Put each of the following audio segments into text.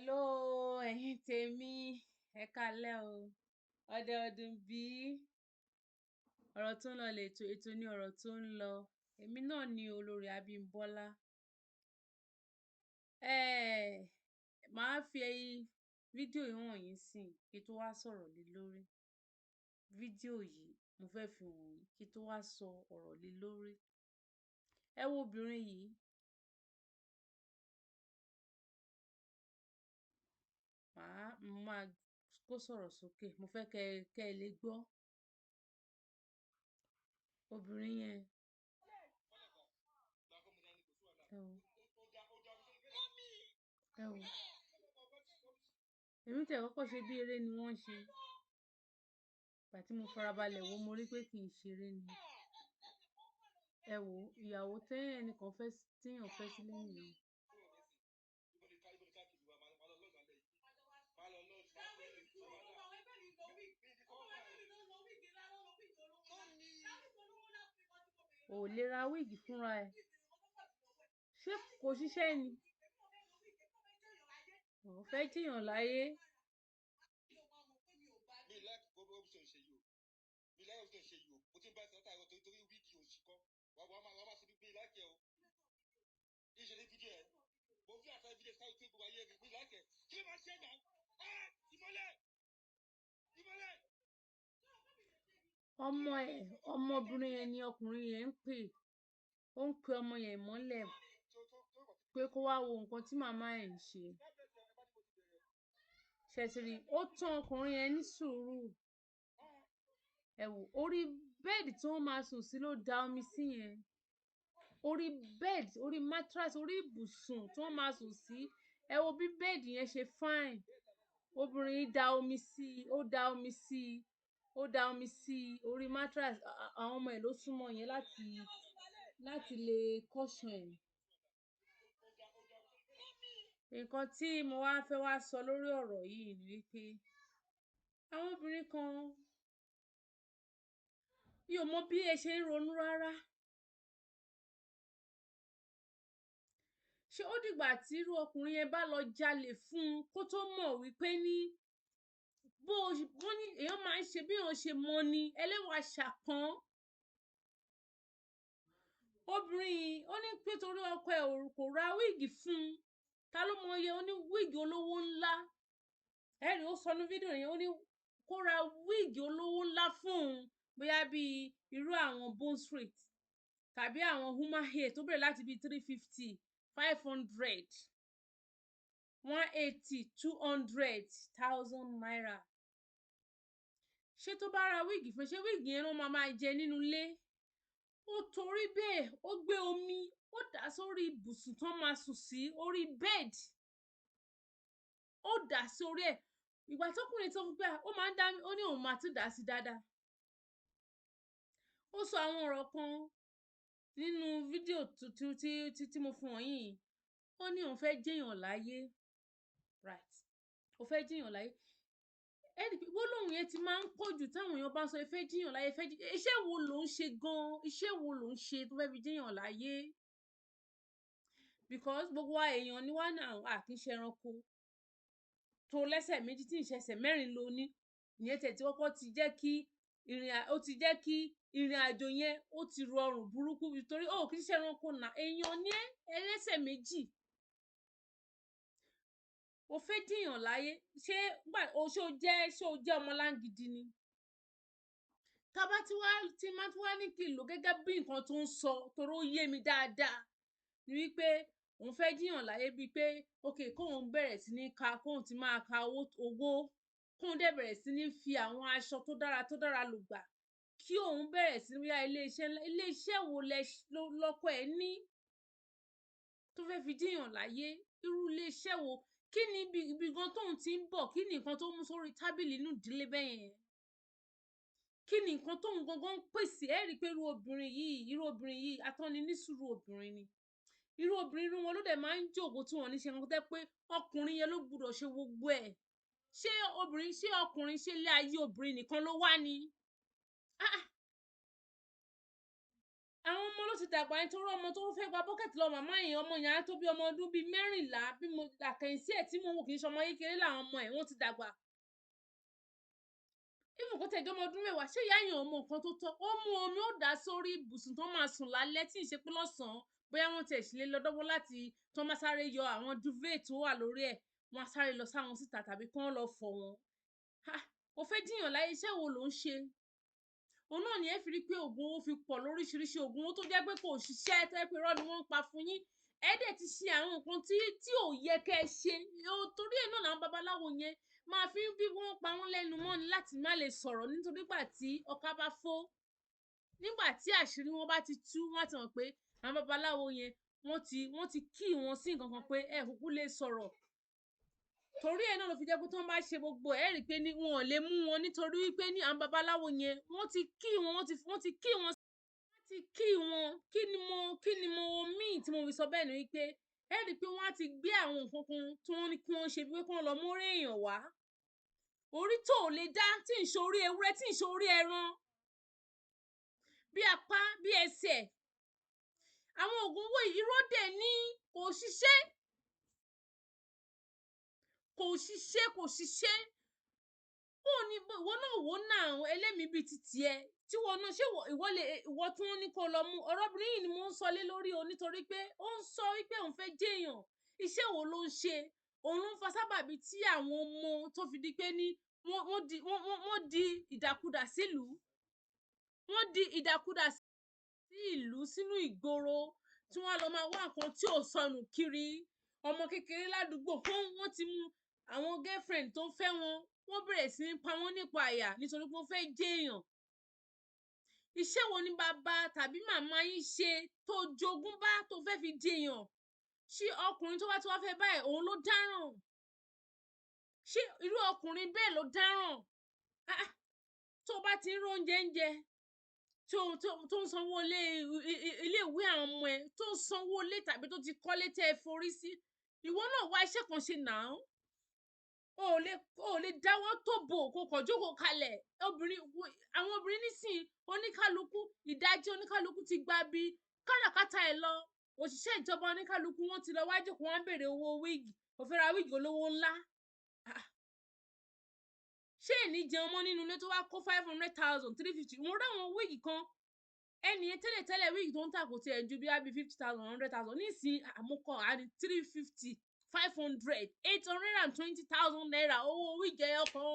Hello, ẹ̀yin tèmi, ẹ káalẹ́ o. Ọdẹ ọdún bí ọ̀rọ̀ tó ń lọ ètò ní ọ̀rọ̀ tó ń lọ. Èmi náà ni olórí Abímbọ́lá. Màá fi fídíò yìí hàn yín sìn kí tó wá sọ̀rọ̀ lé lórí. Fídíò yìí mo fẹ́ fi hàn yín kí tó wá sọ ọ̀rọ̀ lé lórí. Ẹ wo obìnrin yìí. Mo máa kó sọ̀rọ̀ sókè. Mo fẹ́ kẹ́ ẹ lè gbọ́. Obìnrin yẹn. Ẹ wo. Èmi tẹ̀ kọ́kọ́ ṣe bí eré ni wọ́n ṣe. Ìgbà tí mo farabalẹ̀ wo mo rí pé kì í ṣeré ni. Ẹ wo ìyàwó téèyàn fẹ́ sílé nìyẹn. Ò lè ra wíìgì fúnra ẹ̀. Ṣé kò ṣiṣẹ́ ni? Ò fẹ́ jìyàn láyé. Ọmọbìnrin yẹn ni ọkùnrin yẹn ń pè. Ó ń pe ọmọ yẹn mọ́lẹ̀ pé kó wá wo nǹkan tí màmá ẹ̀ ń ṣe. Ṣẹ̀tìrì ó tán ọkùnrin yẹn ní sùúrù. Ẹ wò orí bẹ́ẹ̀dì tí wọ́n máa sùn sí ló da omi sí yẹn. Orí bẹ́ẹ̀dì, orí mattress, orí ibùsùn tí wọ́n máa sùn sí. Ẹ wo bí bẹ́ẹ̀dì yẹn ṣe fine. Obìnrin yìí da omi sí i, ó da omi sí i, orí mattress. Àwọn ọmọ ẹ̀ ló súnmọ́ yẹn láti lè caution ẹ̀. Nǹkan tí mo wá fẹ́ wá sọ lórí ọ̀rọ̀ yìí ni wípé àwọn obìnrin kan mi ò mọ bí ẹ ṣe ń ronú rárá. Ṣé ó dìgbà tí irú ọkùnrin yẹn bá lọ jalè fún un kó tó mọ̀ wípé ní bó ní èèyàn máa ń ṣe bí èèyàn ṣe mọ ni ẹlẹ́wàá ṣàpọ́n. Obìnrin ó ní pé torí ọkọ ẹ̀ kò ra wíìgì fún un. Ta ló mọ iye ó ní wíìgì olówó ńlá. Ẹ̀rí ó sọ ní fídíò yẹn ó ní kó ra wíìgì olówó ńlá fún un bóyá bí irú àwọn Bond Street tàbí àwọn human hair tó bẹ̀rẹ̀ láti bí 350, 500, 180, 200,000 naira. Ṣé tó bá ra wíìgì fún ṣé wíìgì yẹn ló máa jẹ nínú ilé? Ó torí bẹ́ẹ̀ ó gbé omi ó dà sórí ibùsùn tó máa sùn sí orí bẹ́ẹ̀dì. Ó dà sí orí ẹ̀. Ìgbà tọ́kùnrin tó fún pé ó máa ń dá ó ní òun máa tún dà sí dáadáa. Ó sọ àwọn ọ̀rọ̀ kan nínú fídíò tí mo fún wọn yìí. Ó ní òun fẹ́ jẹ́yàn láyé. Right. Ó fẹ́ jẹ́yàn láyé. Gbólóhùn yẹn ti máa ń pọ̀ jù táwọn èèyàn bá sọ ẹ fẹ́ jẹ́yàn láyé iṣẹ́ wo ló ń ṣe gan-an? Iṣẹ́ wo ló ń ṣe tó fẹ́ fi jẹ́yàn láyé? Because gbogbo wa èèyàn ni wá náà kì í ṣe ẹranko. Tó lẹ́sẹ̀ méjì tí ìṣẹ̀ṣẹ̀ mẹ́rin ló ní. Ìyẹn tẹ̀ tí kọ́kọ́ ti jẹ́ kí ìrìn àjò yẹn ó ti rọrùn burúkú nítorí ó kì í ṣe ẹranko náà. Èèyàn ní ẹlẹ́sẹ̀ méjì. Ó fẹ́ jẹ́yàn láyé. Ṣé ó jẹ́ ọmọlángidi ni? Tí máa tún wá ní kí n lò gẹ́gẹ́ bí nǹkan tó ń sọ torí ó yé mi dáadáa ni wípé òun fẹ́ jẹ́yàn láyé bíi pé kóun bẹ̀rẹ̀ sí ní kóun ti máa ka owó kóun dẹ̀ bẹ̀rẹ̀ sí ní fi àwọn aṣọ tó dára lò gbà kí òun bẹ̀rẹ̀ sí ní ilé-iṣẹ́ wo lọ́kọ ẹ̀ ní tó fẹ́ fi jẹ́yàn láyé. Irú ilé-iṣẹ́ wo? Kí ni ibi gan tóun ti ń bọ̀? Kí ni nǹkan tó mú sórí tábìlì inú ìdílé bẹ́ẹ̀ yẹn? Kí ni nǹkan tóun gangan ń pèsè? Ẹ rí i pé irú obìnrin yìí atọ́ni ní sùúrù obìnrin ni. Irú obìnrin irú wọn ló dẹ̀ máa ń jókòó tí wọ́n ní ṣe nǹkan tẹ́ pé ọkùnrin yẹn ló gbúdọ̀ ṣe gbogbo ẹ̀. Ṣé ọkùnrin ṣé ilé ayé obìnrin nìkan ló wà ní? àwọn ọmọ ló ti dàgbà nítorí ọmọ tó fẹ́ gba bọ́kẹ̀tì lọ màmá yẹn ọmọ yẹn á tó bí ọmọ ọdún bíi 14 bí mo àkẹ́yìnsí ẹ̀ tí mo wò kì í ṣọmọ kékeré làwọn ọmọ ẹ̀ wọ́n ti dàgbà. even kó tẹ̀jọ́ ọmọ ọdún 10 ṣé ìyá yẹn ọmọ nǹkan tó tọ́ ó mú omi ó dà sórí ibùsùn tó máa sùn lálẹ́ tí ì ṣe pé lọ́sàn-án bóyá wọ́n tiẹ̀ sì lè lọ dọ́gbọ́n láti tó máa sáré yọ àwọn duvet tó wà lórí ẹ̀ wọ́n á sáré lọ sáwọn síta tàbí kí wọ́n lọ fọ̀ wọ́n. ó fẹ́ jiyàn láyé iṣẹ́ wo ló ń ṣe. òun náà ni ẹ fi rí pé oògùn owó fi pọ̀ lóríṣiríṣi oògùn owó tó jẹ́ pé kò ṣiṣẹ́ tó jẹ́ pé irọ́ ni wọ́n ń pa fún yín ẹ dẹ̀ ti ṣe àwọn nǹkan tí ò yẹ kẹ́ ẹ ṣe torí ẹ̀ náà làwọn babaláwo yẹn máa fi bí wọ́n pa wọ́n lẹ́nu mọ́ ni láti má lè sọ̀rọ̀ nítorí gbà tí ọkà bá fọ́ nígbà tí àṣírí wọn bá ti tú wọ́n ti mọ̀ pé àwọn babaláwo yẹn wọ́n ti kí wọn sí nǹkan kan pé ẹ kúkú lè sọ̀rọ̀ torí ẹ̀ náà ló fi jẹ́ pé tí wọ́n bá ṣe gbogbo ẹ̀ rí i pé wọn ò lè mú wọn nítorí wípé ní àwọn babaláwo yẹn wọ́n ti kí wọn kí ni mo míì tí mo fi sọ bẹ́ẹ̀ ni wípé ẹ rí i pé wọ́n á ti gbé àwọn nǹkan kan tí wọ́n ní kí wọ́n ṣe bí pé kí wọ́n lọ mórí èèyàn wá orí tó lè dá tí ń ṣe orí ewúrẹ́ tí ń ṣe orí ẹran bí apá bí ẹsẹ̀ àwọn oògùn owó irọ́ dẹ̀ ní kò ṣiṣẹ́ ó ní ìwọ náà wò náà ẹlẹ́mìí bíi ti tiẹ̀ tí wọn náà ṣé ìwọ tí wọ́n ní kó lọ mú ọ̀rọ̀bìnrin yìí ni mo ń sọ lé lórí o nítorí pé ó ń sọ wípé òun fẹ́ jẹ́yàn iṣẹ́ wo ló ń ṣe òun ló ń fa sábàbí tí àwọn ọmọ tó fi di pé ní wọ́n di ìdàkudà sílùú wọ́n di ìdàkudà sí ìlú sínú ìgboro tí wọ́n lọ máa wá nǹkan tí ò sọnù kiri ọmọ kékeré ládùúgbò wọ́n ti mú àwọn girlfriend tó ń fẹ́ wọ́n bẹ̀rẹ̀ sí ní pa wọ́n nípa àyà nítorí pé wọ́n fẹ́ jẹ́yàn iṣẹ́ wo ni bàbá tàbí màmá yín ṣe tó jogún bá tó fẹ́ fi jẹ́yàn ṣé ọkùnrin tó wá fẹ́ báyìí òun ló dáràn ṣé irú ọkùnrin bẹ́ẹ̀ ló dáràn tó bá ti ń róúnjẹ ń jẹ tó ń sanwó ilé ìwé àwọn ọmọ ẹ tó ń sanwó ilé tàbí tó ti kọ́lé tẹ́ ẹ forí sí ìwọ náà wá iṣẹ́ kan ṣe náà o lè dáwọ́ tó bò kó kọ̀ jókòó kalẹ̀ àwọn obìnrin nísìnyí oníkálukú ìdajì oníkálukú ti gba bí káràkátà ẹ̀ lọ òṣìṣẹ́ ìjọba oníkálukú wọn ti lọ wájú kó wọn béèrè owó wíìgì kò fẹ́ ra wíìgì olówó ńlá ṣé èní jẹun mọ́ nínú ilé tó wá kó 500,000 350 wọn ráwọn wíìgì kan ẹni tẹ́lẹ̀ wíìgì tó ń tà kò tiẹ̀ ju bí i 50,000 100,000 nísìnyí àmúkọ àní 350 500 820,000 naira owó wíìgì ẹyọ kan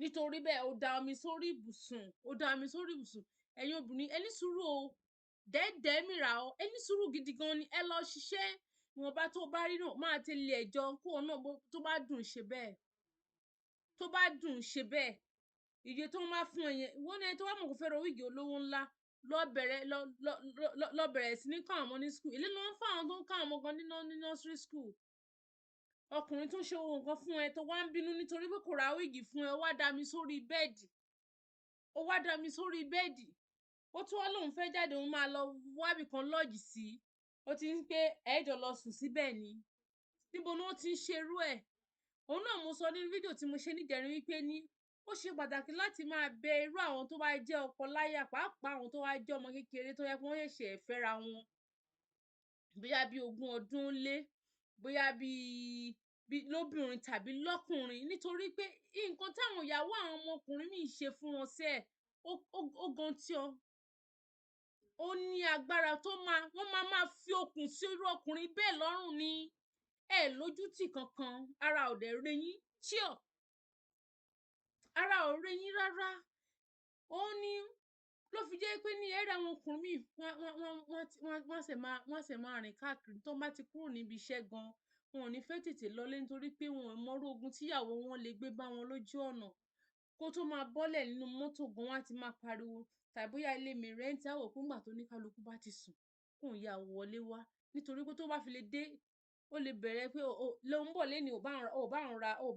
nítorí bẹ́ẹ̀ ó da omi sórí ibùsùn ẹ̀yin obìnrin ẹ ní sùúrù o dẹ́ẹ̀dẹ́ mìíràn o ẹ ní sùúrù gidi gan ni ẹ lọ ṣiṣẹ́ ìwọ̀nba tó bá rí náà máa tẹ̀lé ẹjọ́ kó o náà tó bá dùn ṣe bẹ́ẹ̀ iye tó máa fún ẹ yẹn ìwọ ni ẹni tó wá mọ̀ kó fẹ́ ra wíìgì olówó ńlá lọ bẹ̀rẹ̀ sí ní kọ́ àwọn ọmọ ní school ilé ló ń fún àwọn tó ń kọ́ àwọn ọmọ gan ní nursery school ọkùnrin tó ń ṣe ohun nǹkan fún ẹ tó wá ń bínú nítorí pé kò ra wíìgì fún ẹ ó wá dá mi sórí bẹ́ẹ̀dì ó tún wá lóun fẹ́ jáde òun máa lọ wábì kan lọ́ọ̀jì sí ó ti ń pé ẹ̀ẹ́jọ lọ sùn síbẹ̀ ni níbo ni wọ́n ti ń ṣerú ẹ̀ òun náà mo sọ nínú fídíò tí mo ṣe níjẹrin wípé ní ó ṣe pàtàkì láti máa bẹ irú àwọn tó bá jẹ́ ọkọ láyà pàápàá àwọn tó wá jẹ́ ọmọ kékeré tó yẹ kí wọ́n ṣẹ̀ṣẹ̀ fẹ́ra wọn bóyá bí 20 ọdún lé bóyá bí lóbìnrin tàbí lọ́kùnrin nítorí pé nǹkan táwọn ìyàwó àwọn ọmọkùnrin mi ṣe fún wọn sẹ́ẹ̀ ó gan tí ó ní agbára wọ́n máa fi okùn sí irú ọkùnrin bẹ́ẹ̀ lọ́rùn ni ẹ lójútì kankan ara ò dẹ̀ re yín ara ò re yín rárá ó ní ló fi jẹ́ pé ní ẹ̀rọ àwọn ọkùnrin míì wọ́n sì máa rìn káàkiri tó bá ti kúrò níbi iṣẹ́ gan wọn ò ní fẹ́ tètè lọlé nítorí pé wọn ò mọrú ogun tíyàwó wọn lè gbé bá wọn lójú ọ̀nà kó tó máa bọ́lẹ̀ nínú mọ́tò gan wá ti máa pariwo tàbí bóyá ilé mi rẹ́ǹtì àwọ̀ fúngbà tó ní kálukú bá ti sùn kóun ya wọlé wá nítorí pé tó bá fi lè dé ó lè bẹ̀rẹ̀ pé ló ń bọ̀ lẹ́ni ò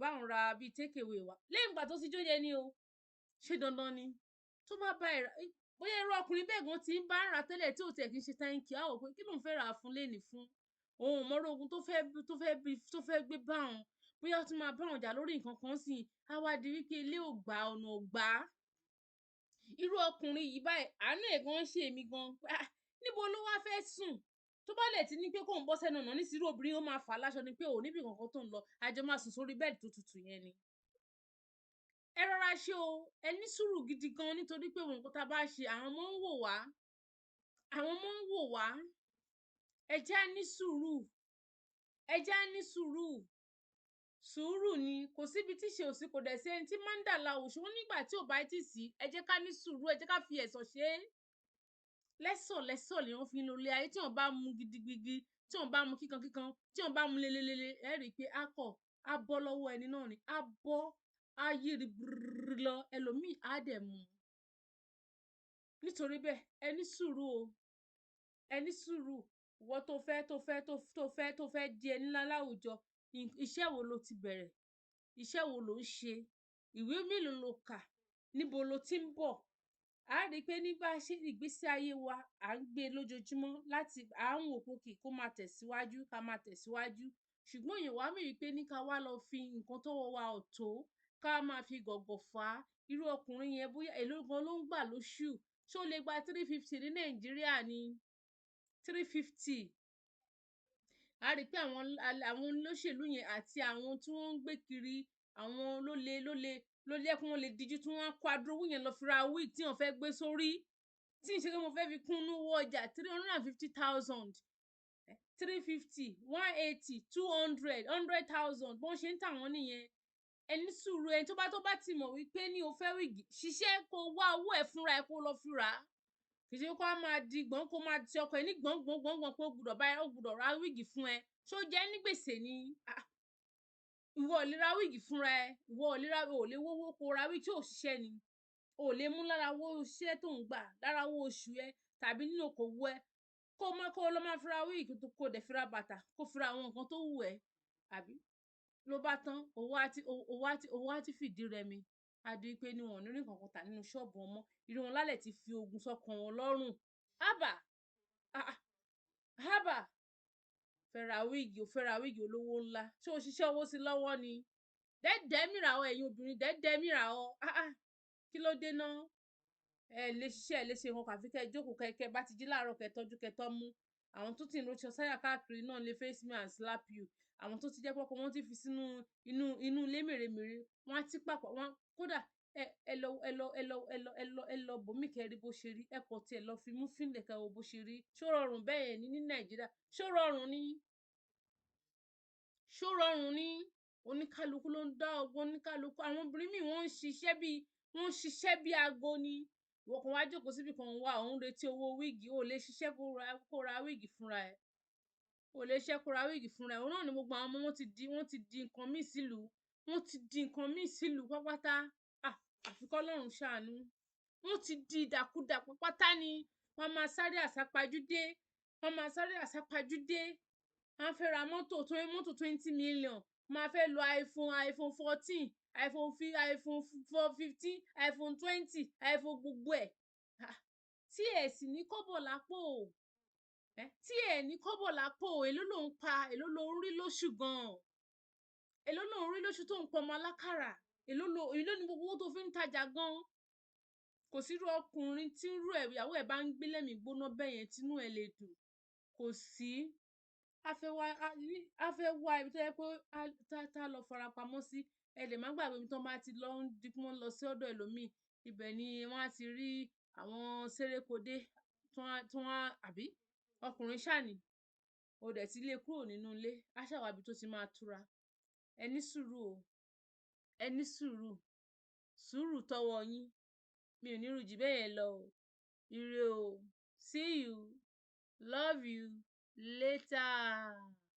bá ń ra bíi takeaway wá lẹ́yìn ìgbà tó ti jóye ni o ṣé dandan ni tó bá bá bóyá irú ọkùnrin bẹ́ẹ̀ gan ti ń bá ń ra tẹ́lẹ̀ tí ò tiẹ̀ kí ń ṣe táǹkì á wò pé kí ló ń fẹ́ rà fún lẹ́nìí fún òun mọ́rọ́ ogun tó fẹ́ gbé bá òun bóyá ó tún máa bá òun jà lórí nǹkan kan sí i á wá di wípé ilé ò gbà ọ̀nà ò gbà á irú ọkùnrin yìí báyìí àánú ẹ̀ gan ṣe èmi gan níbo ló wá fẹ́ sùn tó bá lè ti ní pé kóun bọ́ sẹ́nu ọ̀nà nísìírò obìnrin ó máa fà á láṣọ ni pé òun níbi kankan tó ń lọ àjọ máa sùn sórí bẹ́ẹ̀dì tó tutù yẹn ni. ẹ rọra ṣe o, ẹ ní sùúrù gidi gan nítorí pé nǹkan tá a bá ṣe àwọn ọmọ ń wò wá, àwọn ọmọ ń wò wá. ẹ jẹ́ á ní sùúrù, ẹ jẹ́ á ní sùúrù. Sùúrù ni kò síbi tí ṣe òsì kò dẹ̀ sí ẹni tí máa ń dà láwù ṣùgbọ́n nígbà tí ò bá ti sí ẹ jẹ́ ká ní sùúrù, ẹ jẹ́ ká fi ẹ̀sọ̀ ṣe é. Lẹ́sọ̀ ni wọ́n fi ń lo ilé ayé tí wọ́n bá mu gidigidi, tí wọ́n bá mu kíkankíkan, tí wọ́n bá mu lelelele ẹ rí i pé á bọ́ lọ́wọ́ ẹni náà ni, á bọ́, á yíri brrrr lọ ẹlòmíì á dẹ̀ mu. Nítorí bẹ́ẹ̀ ẹ ní sùúrù o, ẹ ní sùúrù. Ìwọ tó fẹ́ di ẹni ńlá láwùjọ, iṣẹ́ wo lo ti bẹ̀rẹ̀, iṣẹ́ wo lo ń ṣe, ìwé mélòó lo kà, níbo lo ti ń bọ̀. A rí i pé nígbà ṣe ìgbésí ayé wa à ń gbé lójoojúmọ́ láti à ń wò pókè kó máa tẹ̀síwájú ká máa tẹ̀síwájú ṣùgbọ́n èèyàn wá mí pé ní ká wá lọ fi nǹkan tọ́wọ́ wa ò tó ká máa fi gọ̀gọ̀ fà á. Irú ọkùnrin yẹn bóyá èló gan ló ń gbà lóṣù, ṣó lè gba 350 ní Nàìjíríà ni 350. A rí i pé àwọn olóṣèlú yẹn àti àwọn tí wọ́n ń gbé kiri àwọn ló jẹ́ kí wọ́n lè díjú tí wọ́n á kó adúrú owó yẹn lọ fi ra wig tí wọ́n fẹ́ gbé sórí tí ń ṣe pé mo fẹ́ fi kún inú owó ọjà 350,000 350 180 200 100,000 bọ́n ṣe ń tà wọ́n nìyẹn. Ẹni sùúrù ẹni tó bá ti mọ̀ wípé ní o fẹ́ wig ṣiṣẹ́ kó wá owó ẹ̀ fúnra ẹ̀ kó lọ fi rà á kì í ṣe kó máa di gbọ̀n kó máa ti ọkọ ẹ̀ ní gbọ̀n pé ó gbọ́dọ̀ ra wig fún ẹ ṣó jẹ́ ní gbèsè ni. Ìwọ ò lè ra wíìgì fúnra ẹ, ìwọ ò lè wówó kó ra wíìgì tí ò ṣiṣẹ́ ni, ò lè mú lára owó iṣẹ́ tó ń gbà lára owó oṣù ẹ tàbí nínú okòwò ẹ kó lọ máa fi ra wíìgì kó dẹ̀ fi ra bàtà kó fi ra àwọn nǹkan tó wù ẹ́ àbí ló bá tán owó á ti fìdí rẹmi á di pé ní wọn ò ní rí nǹkan kan tà nínú ṣọ́ọ̀bù wọn mọ́ irú wọn lálẹ́ ti fi ogun sọ́kàn wọn lọ́rùn hábà fẹ́ ra wíìgì olówó ńlá ṣé o ṣiṣẹ́ owó sí lọ́wọ́ ni dẹ́ẹ̀dẹ́ mìíràn ẹ̀yin obìnrin dẹ́ẹ̀dẹ́ mìíràn kí ló dé náà ẹ lè ṣiṣẹ́ ẹ lè ṣe nǹkan àfi kẹ́ ẹ jókòó kẹ́ bá ti jí láàárọ̀ kẹ́ tọ́jú kẹ́ tọ́ mú àwọn tó ti ń rọṣọ sáyà káàkiri náà lè face me and slap you àwọn tó ti jẹ́ pọ́kọ wọ́n ti fi sínú inú ilé mèremère wọ́n á ti pàpà wọ́n kódà ẹ lọ bòmí kẹ́ rí bó ṣe rí ẹ kọ̀ tí ẹ lọ fi mú fílẹ̀ kẹ́ wo bó ṣe rí ṣó rọrùn bẹ́ẹ̀ ní Nàìjíríà ṣó rọrùn ní oníkálukú ló ń dá ọgbọ́n oníkálukú àwọn obìnrin míì wọ́n ń ṣiṣẹ́ bí aago ni ìwọ kan wá jókòó síbi kan wá òun retí owó wíìgì ó lè ṣiṣẹ́ kó ra wíìgì fúnra ẹ̀ ó lè ṣiṣẹ́ kó ra wíìgì fúnra ẹ̀ òun náà ni gbogbo àwọn ọmọ wọn ti di nǹkan míì sílùú wọ́n ti di nǹkan míì sílùú pápátá àfi k'Ọlọ́run ṣàánú wọ́n ti di ìdàkudà pápátá ni wọ́n máa sáré àsápajúdé wọ́n fẹ́ ra mọ́tò 20 million máa fẹ́ lo iPhone 14 iPhone 15 iPhone 20 iPhone gbogbo ẹ̀ tí ẹ̀ sì ní kọ́bọ̀ lápò èló ló ń pa èló ló ń rí lóṣù gan-an èló ló ń rí lóṣù tó ń pọ̀ ọmọ alákàrà èló ni gbogbo owó tó fi ń tajà gan-an kò sí irú ọkùnrin tí irú ìyàwó ẹ̀ bá ń gbé lẹ́mìí gbóná bẹ́yẹn tínú ẹ̀ lè dùn kò sí a fẹ́ wá ibi tó yẹ pé tá lọ farapamọ́ sí ẹ lè má gbàgbé ibi tó bá ti lọ lọ sí ọ̀dọ̀ ẹlòmíì ibẹ̀ ni wọ́n á ti rí àwọn sérékodé tí wọ́n àbí ọkùnrin ṣàní o dẹ̀ ti lé kúrò nínú ilé á ṣàwà ibi tó ti máa túra ẹ ní sùúrù o ẹ ní sùúrù tọwọ́ yín mi ò ní rù jù bẹ́ẹ̀ yẹn lọ o ire o see you love you later.